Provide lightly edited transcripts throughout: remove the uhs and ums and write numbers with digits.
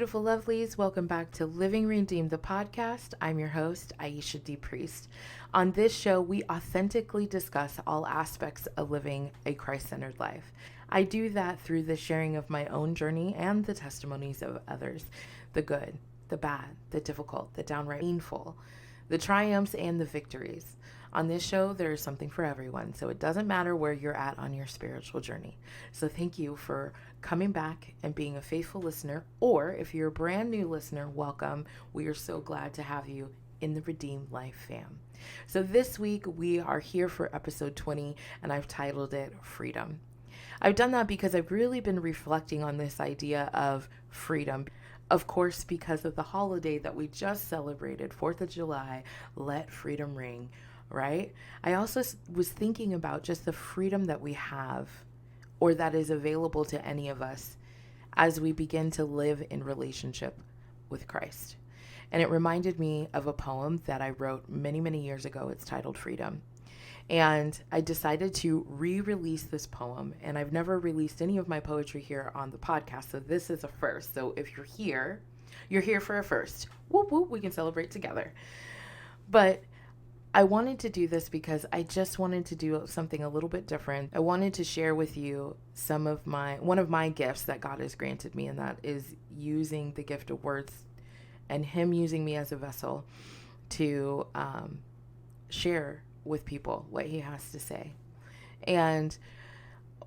beautiful lovelies. Welcome back to Living Redeemed, the podcast. I'm your host, Aisha D. Priest. On this show, we authentically discuss all aspects of living a Christ-centered life. I do that through the sharing of my own journey and the testimonies of others, the good, the bad, the difficult, the downright painful, the triumphs and the victories. On this show, there is something for everyone, so it doesn't matter where you're at on your spiritual journey. So thank you for coming back and being a faithful listener, or if you're a brand new listener, welcome. We are so glad to have you in the Redeemed Life fam. So this week, we are here for episode 20, and I've titled it Freedom. I've done that because I've really been reflecting on this idea of freedom. Of course, because of the holiday that we just celebrated, 4th of July, Let Freedom Ring. Right? I also was thinking about just the freedom that we have, or that is available to any of us as we begin to live in relationship with Christ. And it reminded me of a poem that I wrote many, many years ago. It's titled Freedom. And I decided to re-release this poem. And I've never released any of my poetry here on the podcast. So this is a first. So if you're here for a first. Whoop, whoop, we can celebrate together. But I wanted to do this because I just wanted to do something a little bit different. I wanted to share with you one of my gifts that God has granted me, and that is using the gift of words and Him using me as a vessel to share with people what He has to say. And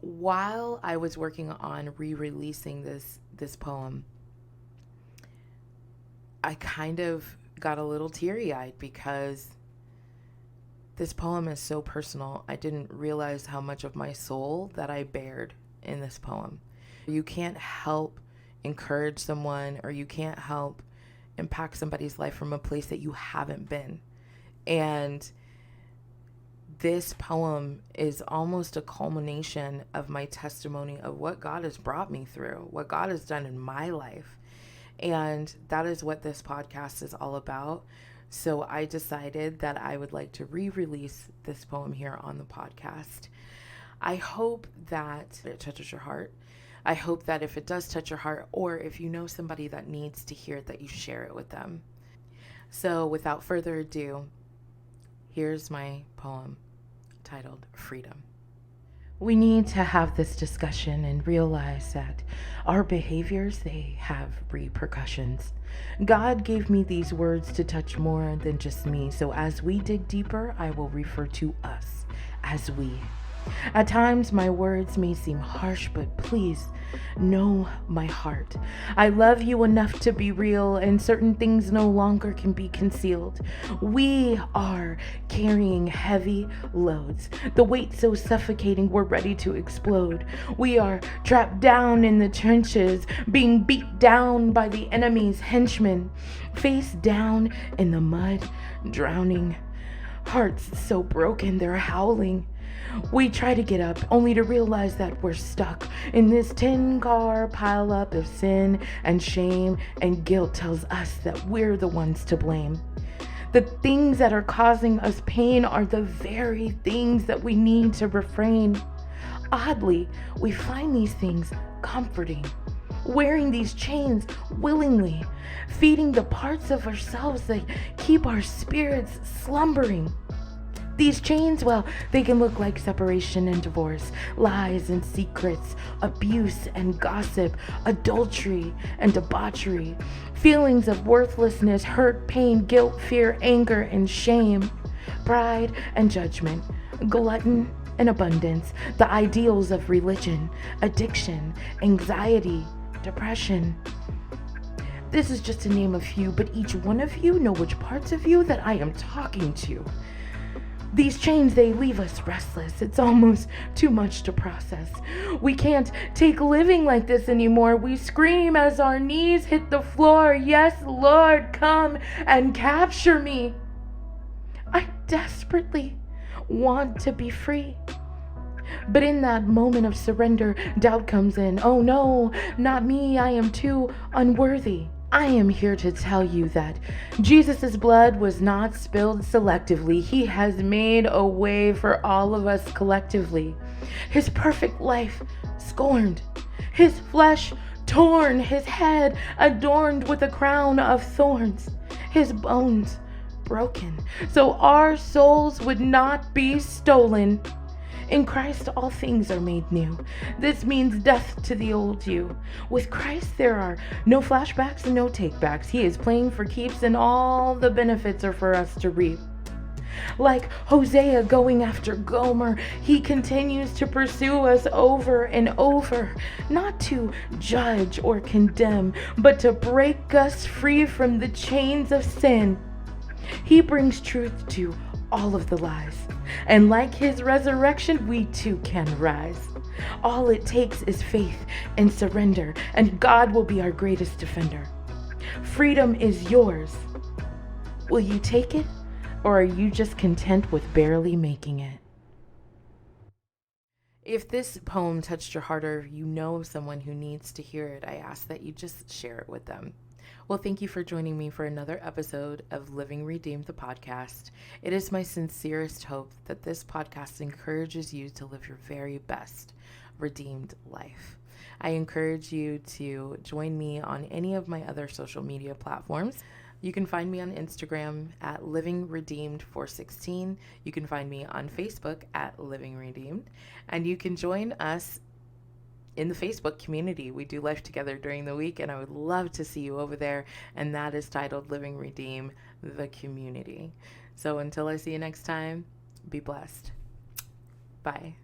while I was working on re-releasing this poem, I kind of got a little teary-eyed because this poem is so personal. I didn't realize how much of my soul that I bared in this poem. You can't help encourage someone, or you can't help impact somebody's life from a place that you haven't been. And this poem is almost a culmination of my testimony of what God has brought me through, what God has done in my life. And that is what this podcast is all about. So I decided that I would like to re-release this poem here on the podcast. I hope that it touches your heart. I hope that if it does touch your heart, or if you know somebody that needs to hear it, that you share it with them. So without further ado, here's my poem titled Freedom. We need to have this discussion and realize that our behaviors, they have repercussions. God gave me these words to touch more than just me. So as we dig deeper, I will refer to us as we. At times, my words may seem harsh, but please know my heart. I love you enough to be real, and certain things no longer can be concealed. We are carrying heavy loads, the weight so suffocating we're ready to explode. We are trapped down in the trenches, being beat down by the enemy's henchmen, face down in the mud, drowning. Hearts so broken they're howling. We try to get up, only to realize that we're stuck in this 10-car pileup of sin and shame, and guilt tells us that we're the ones to blame. The things that are causing us pain are the very things that we need to refrain. Oddly, we find these things comforting, wearing these chains willingly, feeding the parts of ourselves that keep our spirits slumbering. These chains, well, they can look like separation and divorce, lies and secrets, abuse and gossip, adultery and debauchery, feelings of worthlessness, hurt, pain, guilt, fear, anger, and shame, pride and judgment, glutton and abundance, the ideals of religion, addiction, anxiety, depression. This is just to name a few, but each one of you know which parts of you that I am talking to. These chains, they leave us restless. It's almost too much to process. We can't take living like this anymore. We scream as our knees hit the floor. Yes, Lord, come and capture me. I desperately want to be free. But in that moment of surrender, doubt comes in. Oh no, not me. I am too unworthy. I am here to tell you that Jesus' blood was not spilled selectively. He has made a way for all of us collectively. His perfect life scorned. His flesh torn, his head adorned with a crown of thorns, his bones broken, so our souls would not be stolen. In Christ, all things are made new. This means death to the old you. With Christ, there are no flashbacks and no takebacks. He is playing for keeps, and all the benefits are for us to reap. Like Hosea going after Gomer, he continues to pursue us over and over, not to judge or condemn, but to break us free from the chains of sin. He brings truth to all of the lies, and like his resurrection, we too can rise. All it takes is faith and surrender, and God will be our greatest defender. Freedom is yours. Will you take it? Or are you just content with barely making it? If this poem touched your heart, or you know of someone who needs to hear it, I ask that you just share it with them. Well, thank you for joining me for another episode of Living Redeemed, the podcast. It is my sincerest hope that this podcast encourages you to live your very best redeemed life. I encourage you to join me on any of my other social media platforms. You can find me on Instagram at livingredeemed416. You can find me on Facebook at Living Redeemed. And you can join us in the Facebook community. We do life together during the week, and I would love to see you over there. And that is titled Living Redeem, the Community. So until I see you next time, be blessed. Bye.